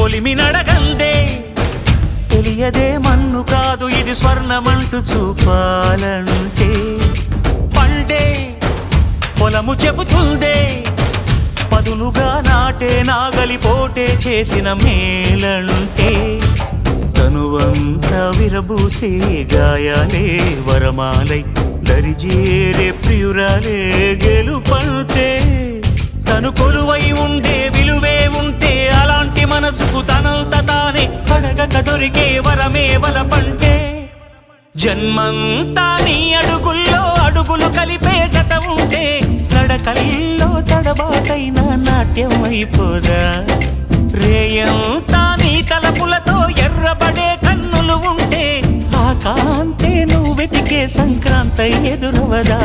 కొలిమి నడగందే తెలియదే మన్ను కాదు ఇది స్వర్ణమంటూ చూపాలంటే పండే పొలము చెబుతుందే పదునుగా నాటే నాగలిపోటే చేసిన మేలంటే తనువంతా విరబూసే గాయాలే వరమాలై దరిజేరే ప్రియురాలే గెలుపంటే తను కొలువై ఉండే విలువే ఉంటే అలాంటి మనసుకు తనంత తానే అడగక దొరికే వరమే వలపంటే జన్మంతా నీ అడుగుల్లో అడుగులు కలిపే జత ఉంటే నడకల్లో తడబాటైన నాట్యం అయిపోదా రేయంతా నీ తలపులతో ఎర్రబడే కన్నులు ఉంటే ఆ కాంతే నువ్వు వెతికే సంక్రాంతి ఎదురవదా